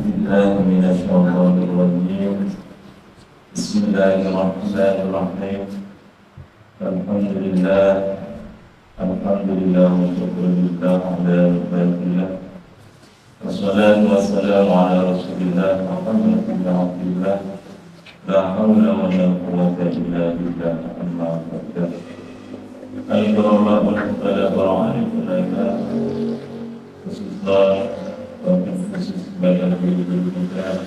بالله من الشيطان الرجيم بسم الله الرحمن الرحيم الحمد لله والشكر لله على نعمة الله والصلاة والسلام على رسول الله محمد بن عبد الله لا حول ولا قوة إلا بالله أما بعد الكرامة والمختلفة عليكم khususnya bagi khusus badan diri kita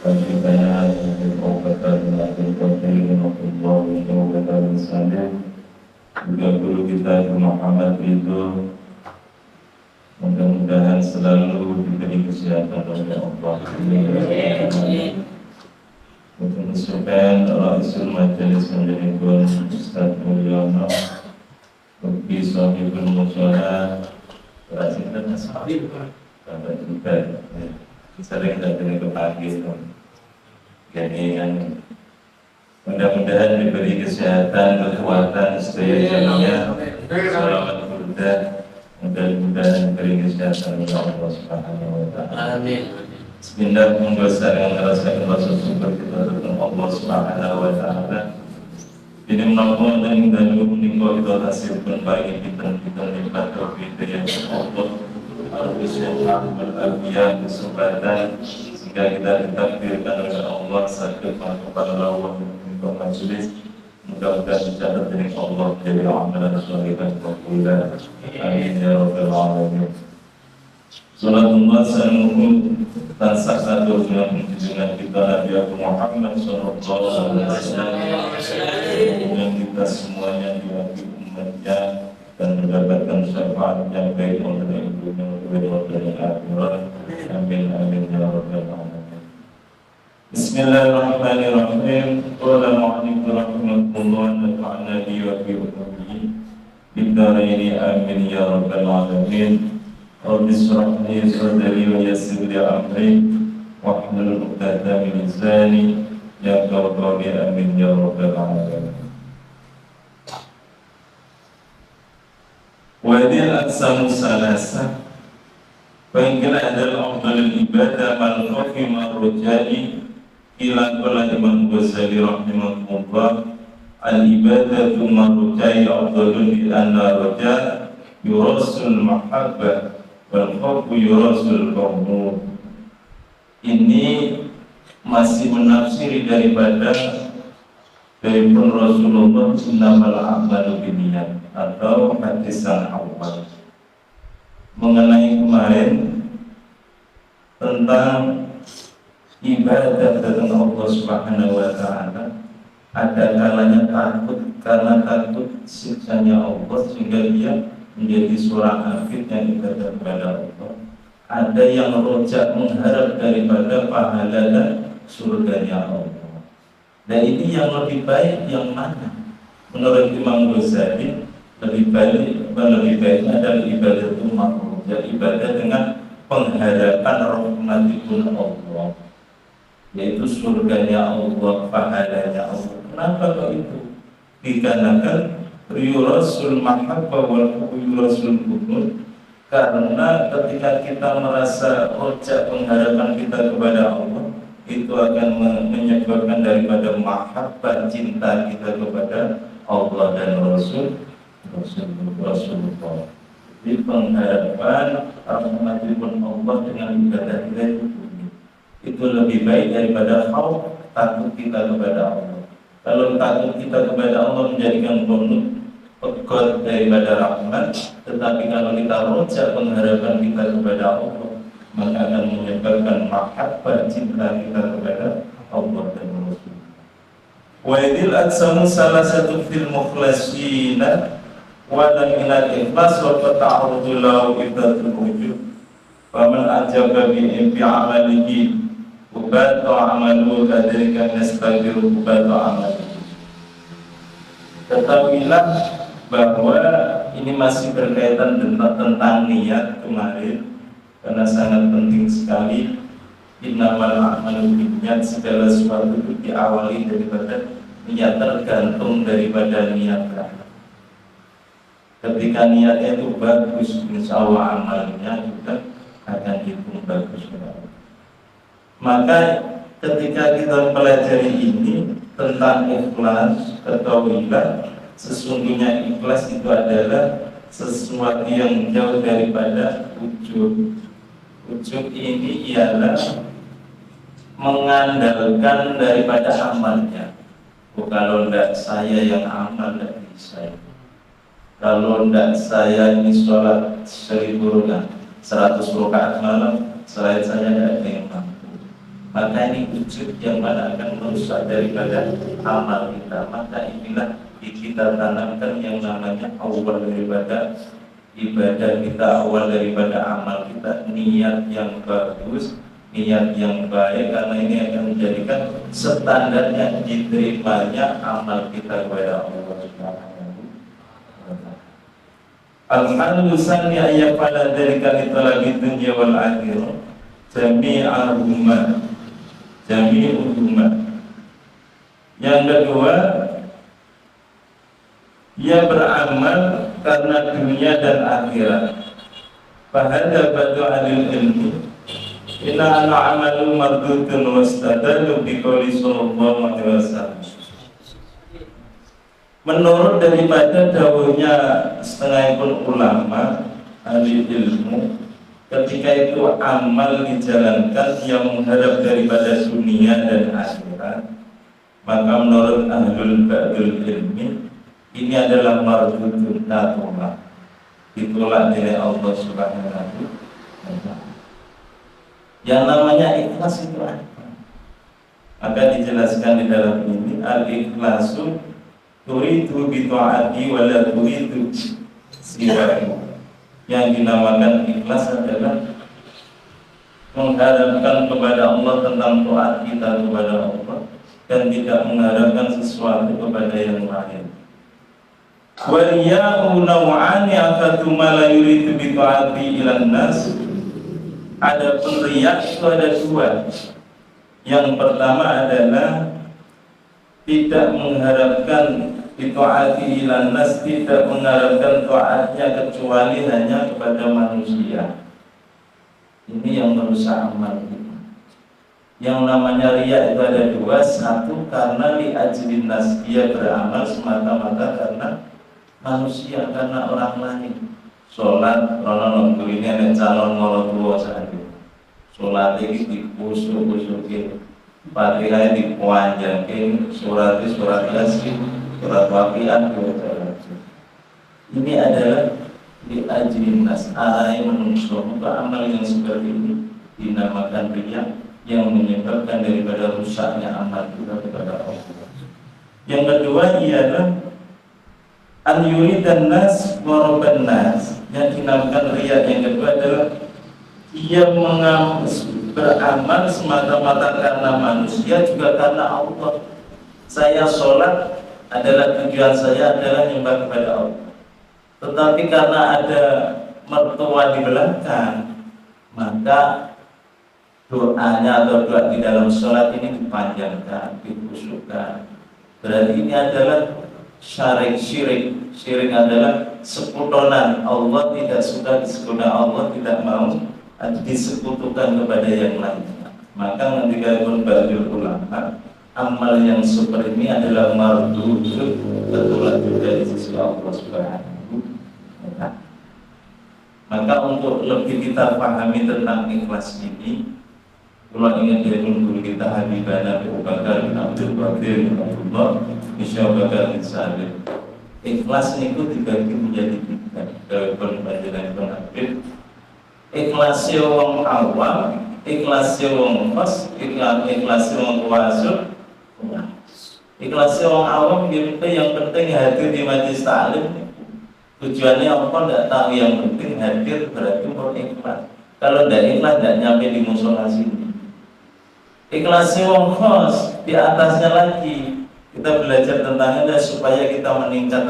bagi banyak yang obatan dan konten Allah yang obatan misalnya juga guru kita Muhammad itu mudah-mudahan selalu diberi kesehatan oleh Allah. Untuk mensupport Rasul Majelis Menjadikan Ustaz Mulyono Bagi Sahibul Musyawarah Rasulullah Sahib sampai juga sering datang ke pagi itu. Jadi yang mudah-mudahan diberi kesehatan, kekuatan, istiqomahnya, selamat berda, mudah-mudahan diberi kesehatan oleh Allah Subhanahu Wa Taala. Amin. Bismillah, menguasai yang merasakan rasa syukur kita tentang Allah Subhanahu Wa Taala. Ini menopang dan dalam meninggal itu hasil penbaik kita nikmat tauhid yang Allah harus yang berbahagia kesempatan sehingga kita ditakdirkan oleh Allah sakit kepada lawan untuk majelis mudah-mudahan dicatat dari Allah jadi amalan salihah makbulah. Amin ya rabbal alamin. Salatullah salamuhu tansah satu dengan junjungan kita Nabi Muhammad sallallahu alaihi wasallam yang kita semuanya diwakili umatnya dan mendapatkan syafaat yang baik oleh ibunya dari akhirat. Amin amin ya rabbal alamin. Bismillahirrahmanirrahim. Qala mu'allim rahimahullah nafa'na bi wa bi ummihi bidaraini amin ya rabbal alamin. Rabbi shrah li sadri wa yassir li amri wahlul 'uqdatam min lisani yafqahu qawli amin ya rabbal alamin. Wadil aqsamu salasa Fa'ingkala adalah afdalul ibadah mal-khafi marujai ila qala Imam Ghazali rahimahullah al-ibadatu marujai afdalun di anna raja yurasul mahabbah wal khawfu yurasul qawmu. Ini masih menafsiri daripada Rasulullah innamal a'malu binniyat atau hadis yang awal mengenai kemarin tentang ibadah dengan Allah Subhanahu Wa Taala. Ada kalanya takut karena takut siksanya Allah sehingga dia menjadi seorang hafid yang ibadah kepada Allah. Ada yang rojak mengharap daripada pahala dan surganya Allah. Dan ini yang lebih baik yang mana? Menurut Imam Ghazali lebih baik adalah ibadah itu makruja, ibadah dengan pengharapan rahmatipun Allah, yaitu surganya Allah, pahalanya Allah. Kenapa kok itu? Dikarenakan yurasul mahabbah wal yurasul qunut. Karena ketika kita merasa rojak pengharapan kita kepada Allah, itu akan menyebabkan daripada mahabbah cinta kita kepada Allah dan Rasulullah. Di pengharapan rahmatipun Allah dengan ibadah kita itu lebih baik daripada khauf, takut kita kepada Allah. Kalau takut kita kepada Allah menjadikan qunut pekot daripada rahmat, tetapi kalau kita rojak pengharapan kita kepada Allah, maka akan menyebabkan mahabbah cinta kita kepada Allah dan Rasul. Wa idil aqsamu salah satu fil mukhlasina wa lam minal ikhlas wa ta'arrudu lahu ibadatul wujud. Faman ajaba bi amalihi ubatu amalu kadrika nastabiru ubatu amalihi. Ketahuilah bahwa ini masih berkaitan tentang niat kemarin, karena sangat penting sekali. Innamal a'malu binniyat, segala sesuatu itu diawali daripada niat, tergantung daripada niat. Ketika niatnya itu bagus, insya Allah amalnya juga akan hitung bagus. Maka ketika kita pelajari ini tentang ikhlas, ketahuilah sesungguhnya ikhlas itu adalah sesuatu yang jauh daripada ujub. Ujub ini ialah mengandalkan daripada amalnya. Kalau tidak saya yang amal, tidak bisa. Kalau tidak saya ini sholat 1000 rakaat, 100 rakaat malam, selain saya tidak ada yang mampu. Maka ini ujub yang mana akan merusak daripada amal kita. Maka inilah kita tanamkan yang namanya awal daripada ibadah kita, awal daripada amal kita, niat yang bagus, niat yang baik, karena ini akan menjadikan standarnya diterimanya amal kita kepada Allah Subhanahu. Al-halusan ya pada dari kali talabi dunia wal akhirah jami'ahuma. Yang kedua, ia beramal karena dunia dan akhirat. Fahada batu alil ilmi inna ana amalu mardudun wastadalu biqouli sallallahu alaihi wasallam. Menurut daripada dawuhnya setengah pun ulama ahli ilmu, ketika itu amal dijalankan yang menghadap daripada dunia dan akhirat, maka menurut ahlul ba'dul ilmi ini adalah mardudun natullah, ditolak oleh Allah Subhanahu wa ta'ala. Yang namanya ikhlas itu apa? Maka dijelaskan di dalam ini, al-ikhlasu turidu bi ta'ati wa la turidu siwahu. Yang dinamakan ikhlas adalah mengharapkan kepada Allah tentang taat kita kepada Allah dan tidak mengharapkan sesuatu kepada yang lain. Wa riya'u naw'ani afatu ma la yuridu bi ta'ati ilan nas. Adapun riya itu ada dua. Yang pertama adalah tidak mengharapkan ditaati ilan nas, tidak mengharapkan taatnya kecuali hanya kepada manusia. Ini yang merusak amal kita. Yang namanya riya itu ada dua. Satu karena li ajlin nas, dia beramal semata-mata karena manusia, karena orang lain. Sholat rono ini ada calon ngoro tua saja. Sholat ini dikusuk-kusukin, Fatihah dipanjangin, surat Yasin, surat Waqiah. Ini adalah di ajrin nas, yang menungso. Maka amal yang seperti ini dinamakan riya, yang menyebabkan daripada rusaknya amal kita kepada Allah. Yang kedua ialah an yuridan nas wa rabban nas. Yang dinamakan riya yang kedua adalah ia beramal semata-mata karena manusia, juga karena Allah. Saya sholat adalah tujuan saya adalah nyembah kepada Allah. Tetapi karena ada mertua di belakang, maka doanya atau doa di dalam sholat ini dipanjangkan, dikhusyukkan. Berarti ini adalah syirik. Syirik adalah sekutuan. Allah tidak suka disekutukan, Allah tidak mau disekutukan kepada yang lainnya. Maka ketika pun bagi ulama, amal yang seperti ini adalah mardud, tertolak dari sisi Allah Subhanahu wa ta'ala. Maka untuk lebih kita pahami tentang ikhlas ini, kalau ingat dari guru kita Habibana Abu Bakar bin Abdul Qadir bin Abdullah Isyabakar bin Salim. Ikhlas itu dibagi menjadi tiga. Dari penjelasan Habib, ikhlas wong awam, ikhlas wong khas, ikhlas wong wasul. Ikhlas wong awam gitu, yang penting hadir di majelis taklim. Tujuannya apa tidak tahu, yang penting hadir berarti mau ikhlas. Kalau tidak ikhlas tidak nyampe di musola sini. Ikhlas wong khas, di atasnya lagi kita belajar tentangnya supaya kita meningkat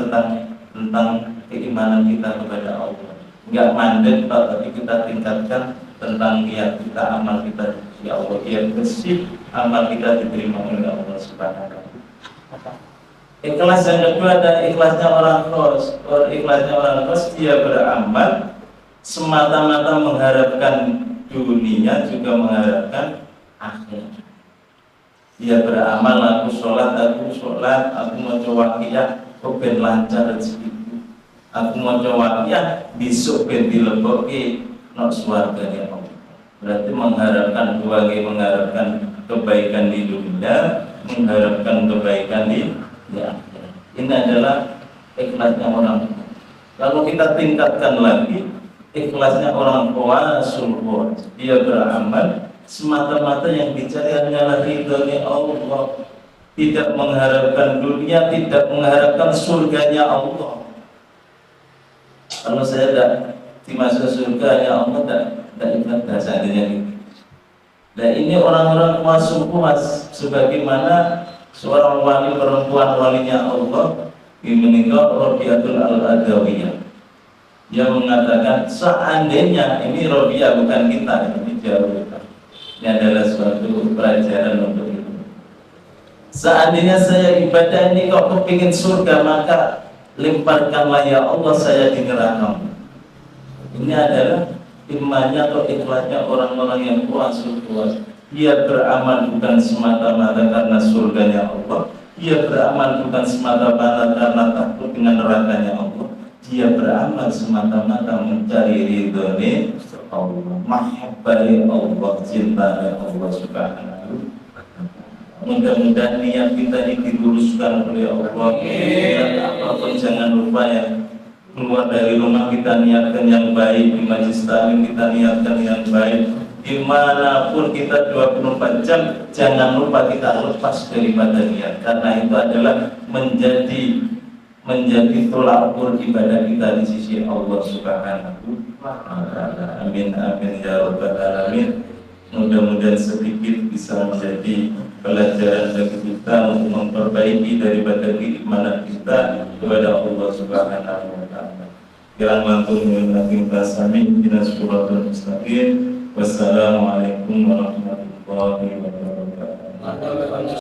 tentang keimanan kita kepada Allah. Enggak mandek tapi kita tingkatkan tentang niat kita, amal kita di Allah, biar bersih amal kita diterima oleh Allah Subhanahu wa ta'ala. Ikhlas yang kedua ada ikhlasnya orang kos. Ikhlasnya orang kos, dia beramal semata-mata mengharapkan dunia, juga mengharapkan akhirat. Dia beramal, aku sholat, aku mau coba aku ben lancar rezekiku. Aku mau coba besok ben dilebokke nok swargane Allah. Berarti mengharapkan mengharapkan kebaikan di dunia, mengharapkan kebaikan di akhirat. Ini adalah ikhlasnya orang. Lalu kita tingkatkan lagi ikhlasnya orang tua sulh. Dia beramal semata-mata yang dicari hanyalah ridhonya Allah, tidak mengharapkan dunia, tidak mengharapkan surganya Allah. Kalau saya tidak dimasuk surga ya Allah, tidak ingat bahasa ini. Nah ini orang-orang masuk puas, sebagaimana seorang wali perempuan walinya Allah meninggal, Rabi'atul Al-Adawiyah. Dia mengatakan seandainya, ini Rabi'ah bukan kita, ini jauh. Ini adalah suatu pelajaran untuk itu. Seandainya saya ibadah ini kok kepingin surga, maka lemparkanlah ya Allah saya di neraka. Ini adalah imannya atau ikhlasnya orang-orang yang puas. Dia beramal bukan semata-mata karena surganya Allah. Dia beramal bukan semata-mata karena takut dengan nerakanya Allah. Dia beramal semata-mata mencari ridhonya Allah, mahabbai Allah, cintanya Allah Subhanahu. Mudah-mudahan niat kita ini diluruskan oleh Allah. Apapun jangan lupa ya, keluar dari rumah kita niatkan yang baik, di majlis taklim kita niatkan yang baik, dimanapun kita 24 jam jangan lupa kita lepas daripada niat, karena itu adalah menjadi tolak ukur ibadah kita di sisi Allah Subhanahu wa ta'ala. Amin amin ya rabbal alamin. Mudah-mudahan sedikit bisa menjadi pelajaran bagi kita untuk memperbaiki daripada keimanan kita kepada Allah Subhanahu wa ta'ala. Kirang lantung min basami binas suratul mustaqim. Wassalamualaikum warahmatullahi wabarakatuh.